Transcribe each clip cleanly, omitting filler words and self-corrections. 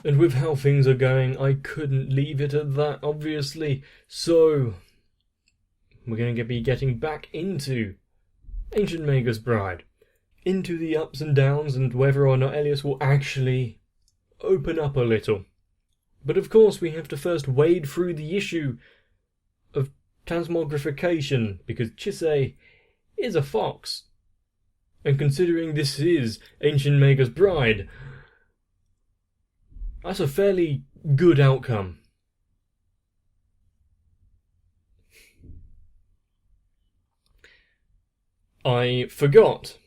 And with how things are going, I couldn't leave it at that, obviously. So, we're going to be getting back into Ancient Magus Bride. Into the ups and downs and whether or not Elias will actually open up a little. But of course, we have to first wade through the issue of transmogrification, because Chisei is a fox. And considering this is Ancient Magus Bride, that's a fairly good outcome. I forgot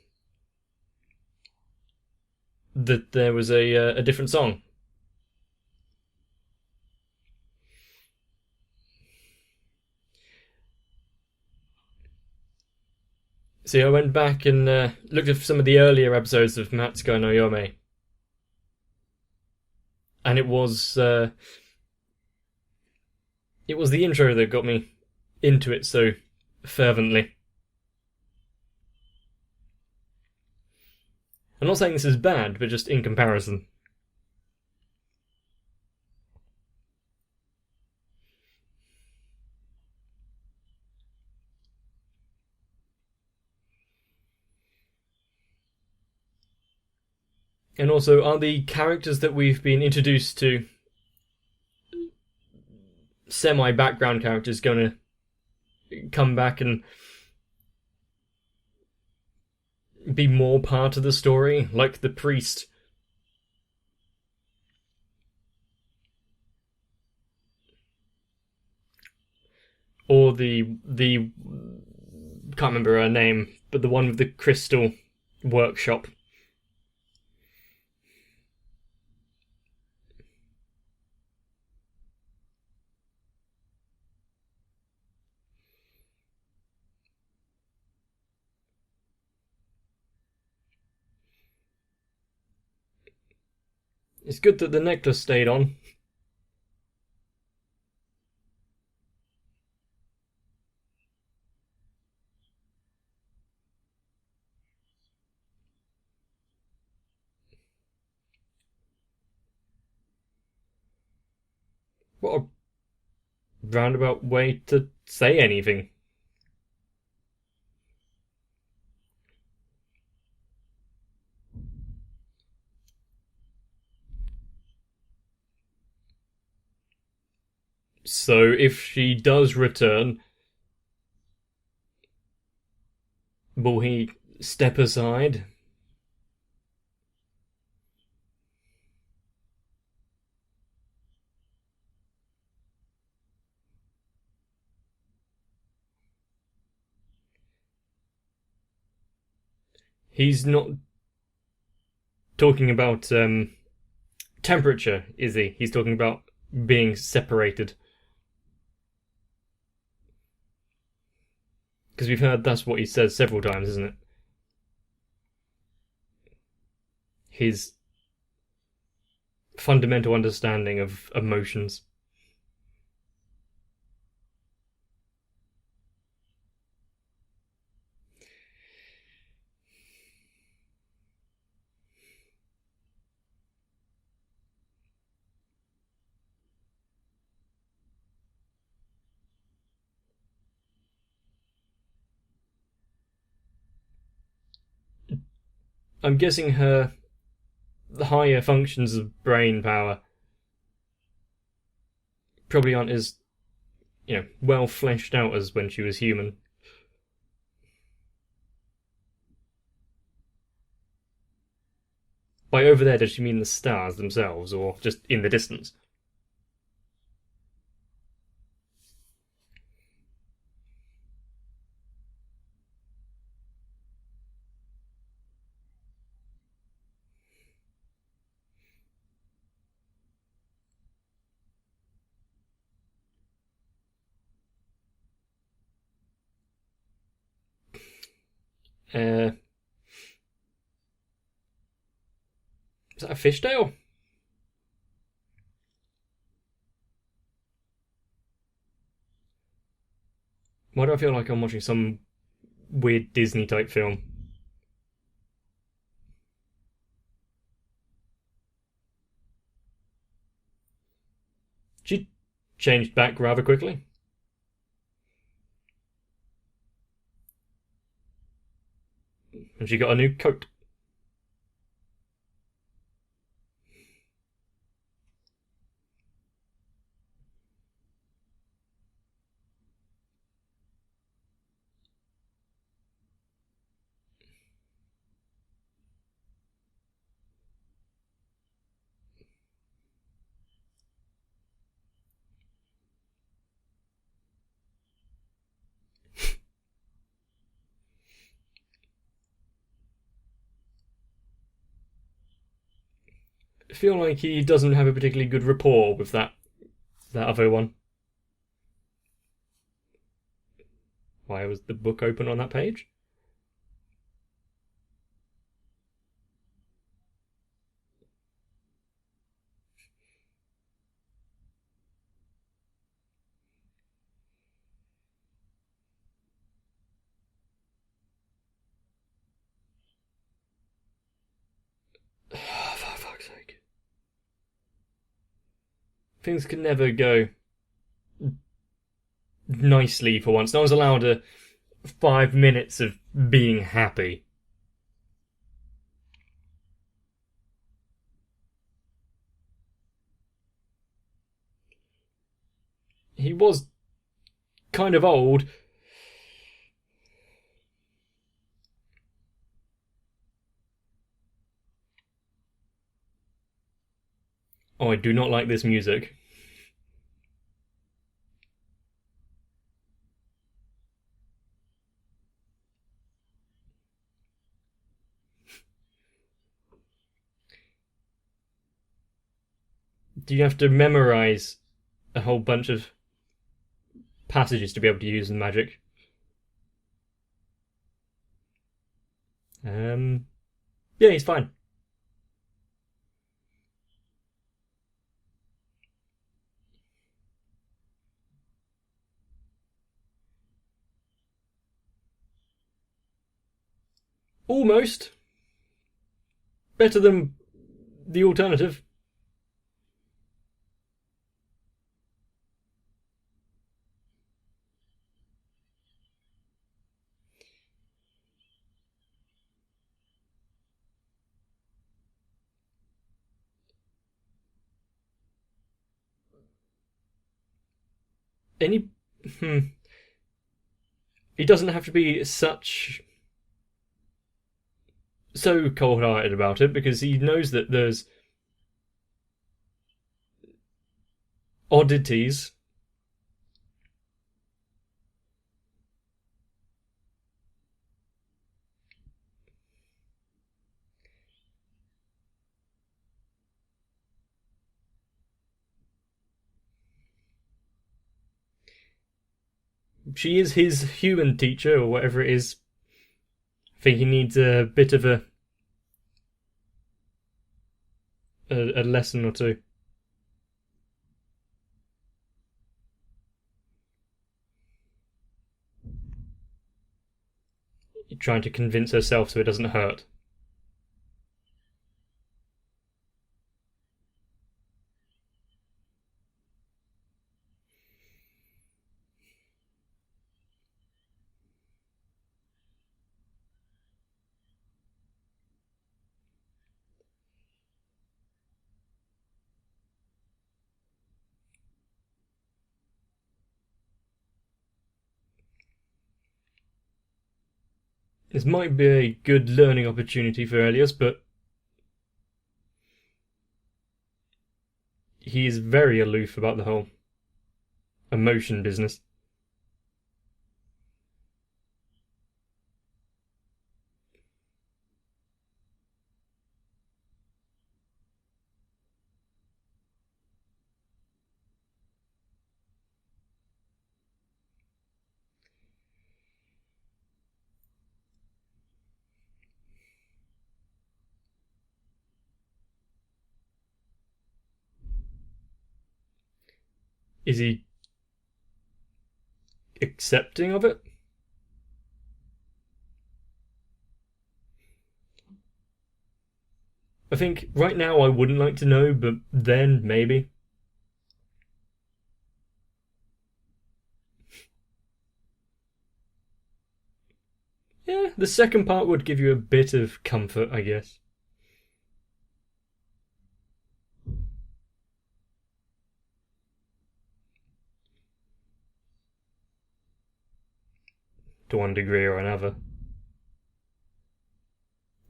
that there was a different song. See, I went back and looked at some of the earlier episodes of Mahoutsukai no Yome. And it was the intro that got me into it so fervently. I'm not saying this is bad, but just in comparison. And also, are the characters that we've been introduced to semi-background characters going to come back and be more part of the story, like the priest? Or the can't remember her name, but the one with the crystal workshop. It's good that the necklace stayed on. What a roundabout way to say anything. So if she does return, will he step aside? He's not talking about temperature, is he? He's talking about being separated. Because we've heard that's what he says several times, isn't it? His fundamental understanding of emotions. I'm guessing the higher functions of brain power probably aren't as, well fleshed out as when she was human. By over there, does she mean the stars themselves, or just in the distance? Is that a fishtail? Why do I feel like I'm watching some weird Disney type film? changed back rather quickly. And she got a new coat. I feel like he doesn't have a particularly good rapport with that other one. Why was the book open on that page? For fuck's sake. Things can never go nicely for once. I was allowed 5 minutes of being happy. He was kind of old. Oh, I do not like this music. Do you have to memorize a whole bunch of passages to be able to use the magic? Yeah, he's fine. Almost. Better than the alternative. Any. He doesn't have to be so cold-hearted about it, because he knows that there's oddities. She is his human teacher, or whatever it is. I think he needs a bit of a lesson or two. Trying to convince herself so it doesn't hurt. This might be a good learning opportunity for Elias, but he's very aloof about the whole emotion business. Is he accepting of it? I think right now I wouldn't like to know, but then maybe. the second part would give you a bit of comfort, I guess. To one degree or another.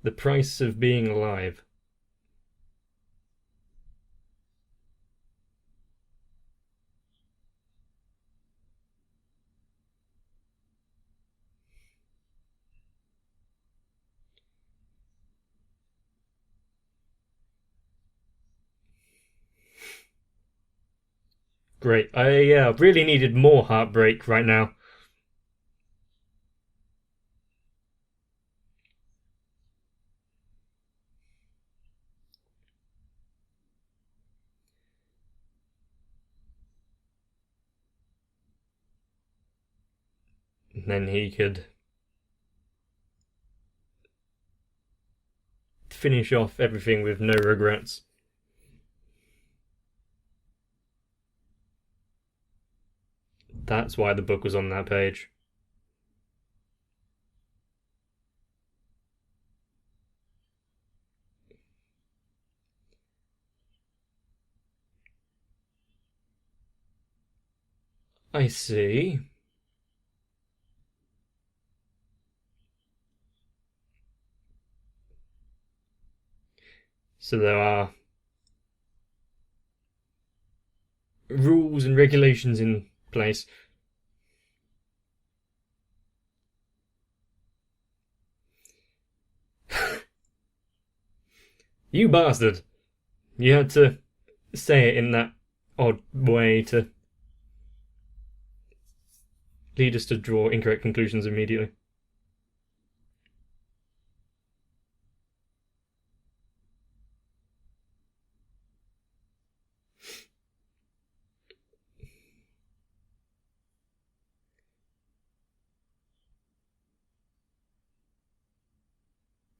The price of being alive. Great. I really needed more heartbreak right now. And then he could finish off everything with no regrets. That's why the book was on that page. I see. So there are rules and regulations in place. You bastard! You had to say it in that odd way to lead us to draw incorrect conclusions immediately.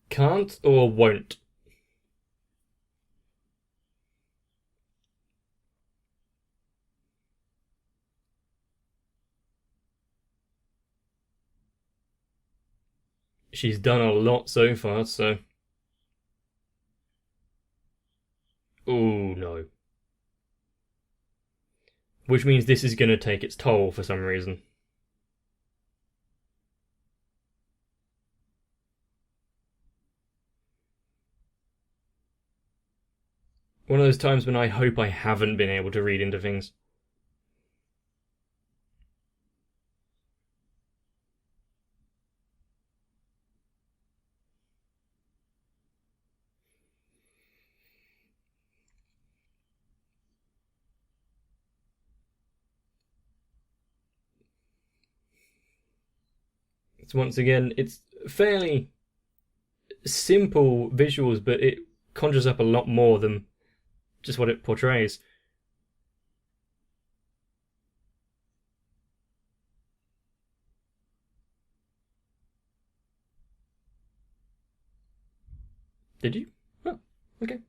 Can't or won't? She's done a lot so far, so... Oh, no. Which means this is going to take its toll for some reason. One of those times when I hope I haven't been able to read into things. It's once again, it's fairly simple visuals, but it conjures up a lot more than just what it portrays. Did you? Oh, okay.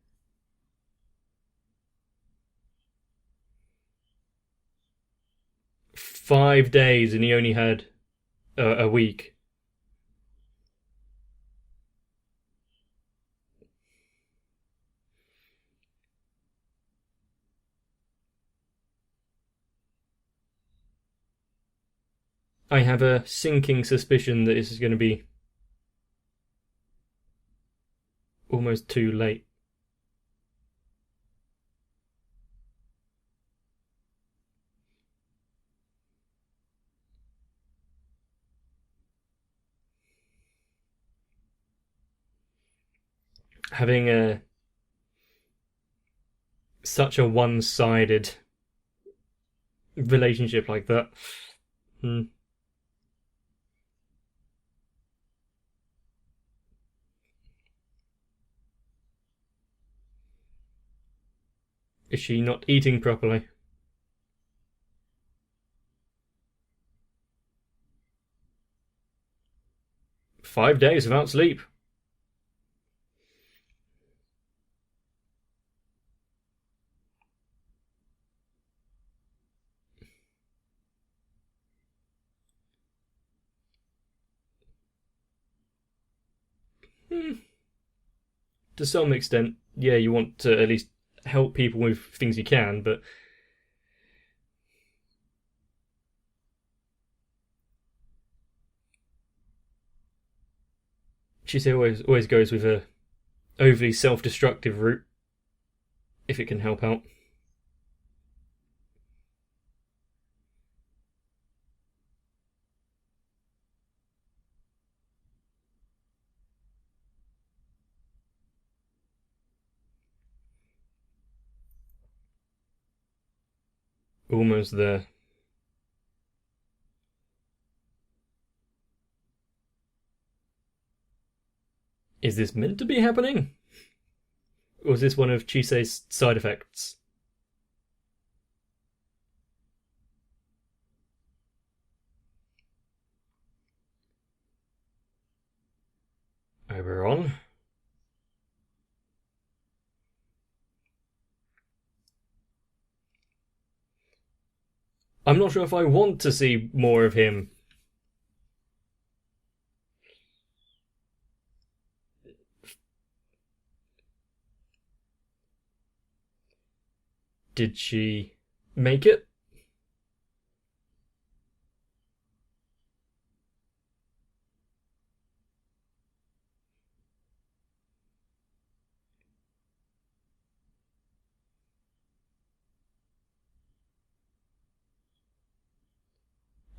"5 days and he only had a week." I have a sinking suspicion that this is going to be almost too late. Having such a one-sided relationship like that. Is she not eating properly? "5 days without sleep." To some extent, yeah, you want to at least help people with things you can, but she always goes with a overly self-destructive route if it can help out. Almost there. Is this meant to be happening? Or is this one of Chisei's side effects? Oberon? I'm not sure if I want to see more of him. Did she make it?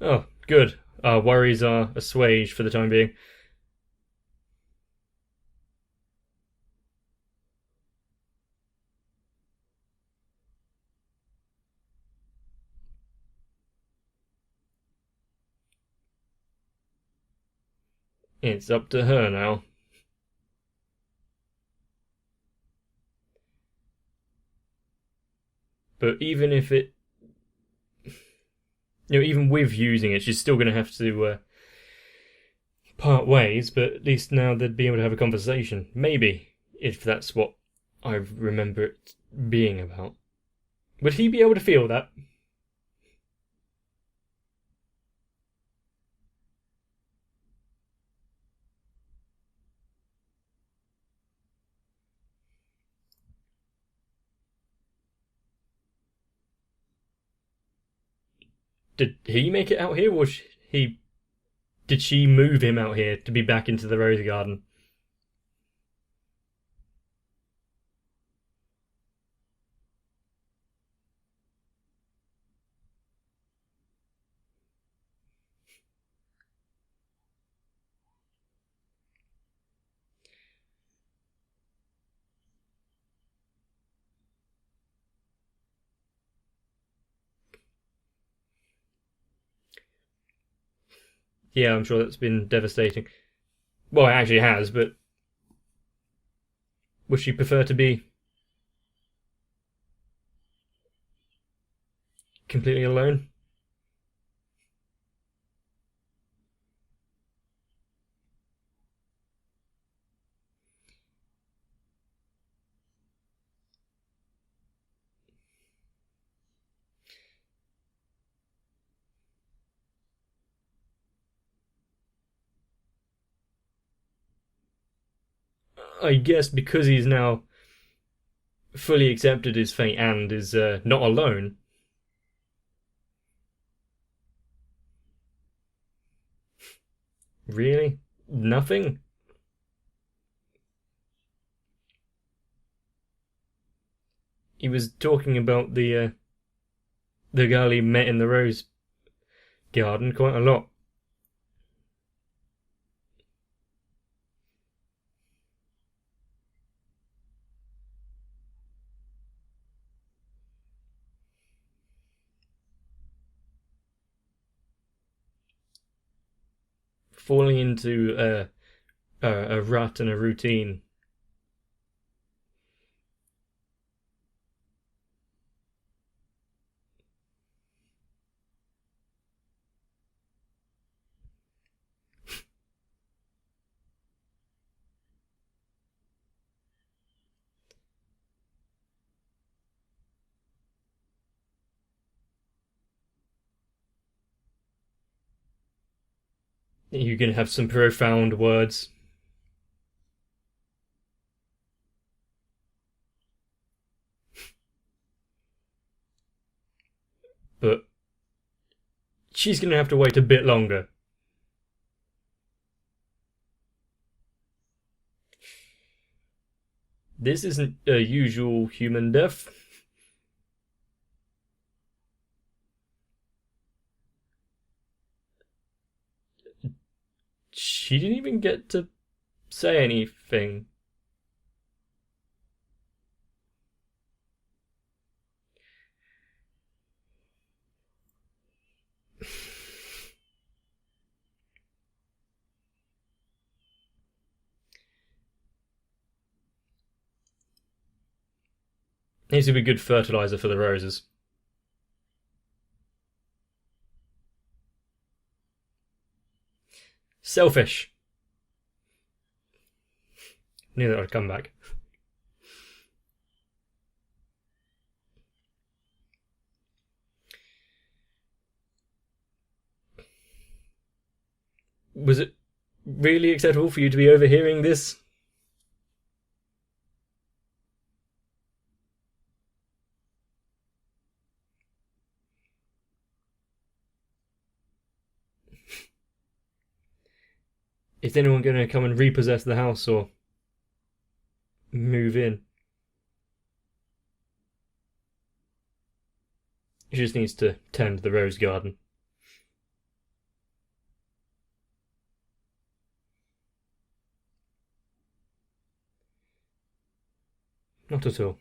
Oh, good. Our worries are assuaged for the time being. It's up to her now. But even if it, even with using it, she's still going to have to part ways. But at least now they'd be able to have a conversation. Maybe, if that's what I remember it being about. Would he be able to feel that? Did he make it out here, or he? Did she move him out here to be back into the rose garden? Yeah, I'm sure that's been devastating. Well, it actually has, but would she prefer to be completely alone? I guess because he's now fully accepted his fate and is not alone. Really? Nothing? He was talking about the girl he met in the rose garden quite a lot. Falling into a rut and a routine. You can have some profound words. but she's going to have to wait a bit longer. This isn't a usual human death. She didn't even get to say anything. Needs to be good fertilizer for the roses. Selfish. Knew that I'd come back. Was it really acceptable for you to be overhearing this? Is anyone going to come and repossess the house or move in? She just needs to tend the rose garden. Not at all.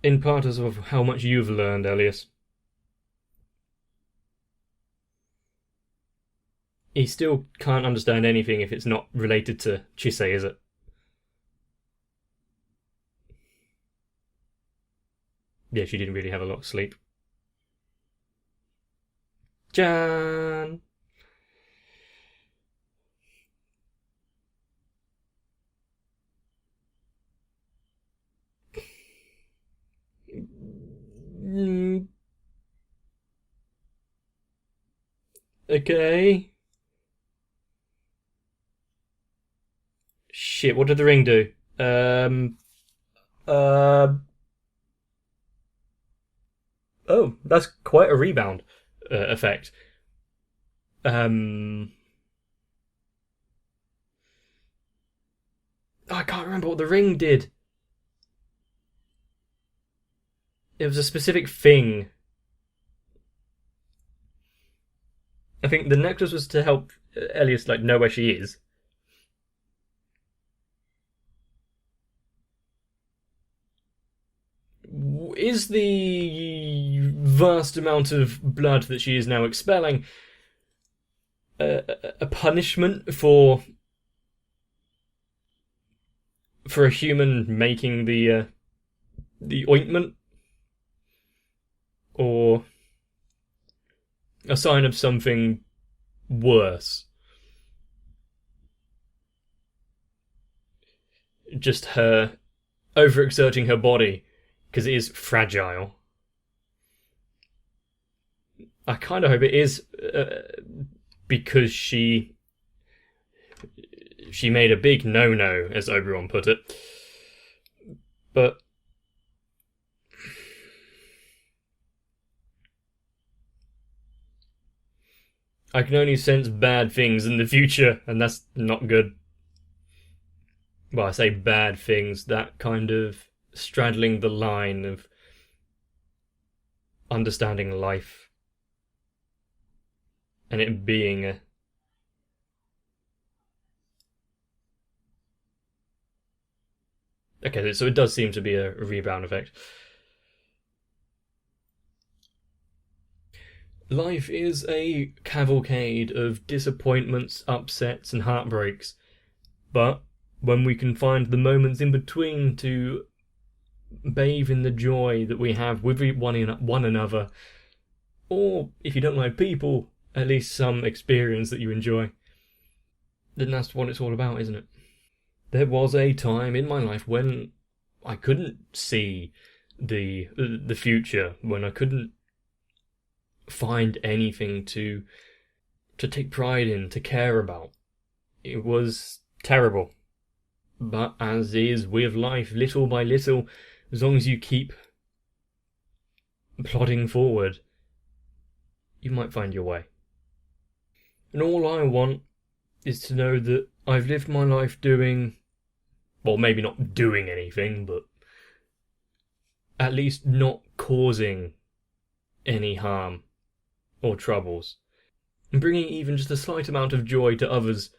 In part as of how much you've learned, Elias. He still can't understand anything if it's not related to Chisei, is it? Yeah, she didn't really have a lot of sleep. Jan! Okay. Shit, what did the ring do? Oh, that's quite a rebound effect. I can't remember what the ring did. It was a specific thing. I think the necklace was to help Elias know where she is. Is the vast amount of blood that she is now expelling a punishment for a human making the ointment, or a sign of something worse? Just her overexerting her body because it is fragile. I kind of hope it is because she made a big no-no, as Oberon put it. But I can only sense bad things in the future, and that's not good. Well, I say bad things, that kind of straddling the line of understanding life and it being a... Okay, so it does seem to be a rebound effect. Life is a cavalcade of disappointments, upsets, and heartbreaks. But when we can find the moments in between to bathe in the joy that we have with one another, or if you don't like people, at least some experience that you enjoy, then that's what it's all about, isn't it? There was a time in my life when I couldn't see the future, when I couldn't find anything to to take pride in, to care about. It was terrible. But as is with life, little by little, as long as you keep plodding forward, you might find your way. And all I want is to know that I've lived my life doing, well, maybe not doing anything, but at least not causing any harm or troubles. And bringing even just a slight amount of joy to others.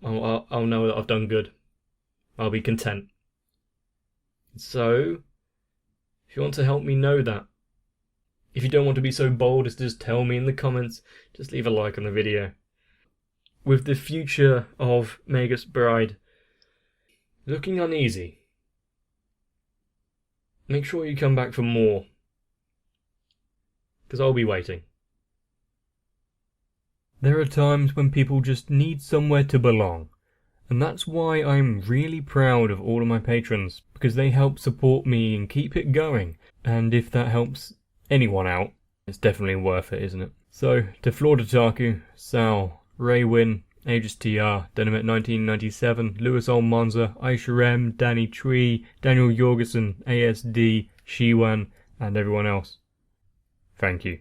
I'll know that I've done good. I'll be content. So, if you want to help me know that, if you don't want to be so bold as to just tell me in the comments, just leave a like on the video. With the future of Magus Bride looking uneasy, make sure you come back for more, because I'll be waiting. There are times when people just need somewhere to belong, and that's why I'm really proud of all of my patrons, because they help support me and keep it going, and if that helps anyone out, it's definitely worth it, isn't it? So, to Florida Sal, Raywin, Aegis TR, Dynamite 1997, Lewis Olmonza, Aisha M, Danny Tree, Daniel Jorgensen, ASD, Shiwan, and everyone else. Thank you.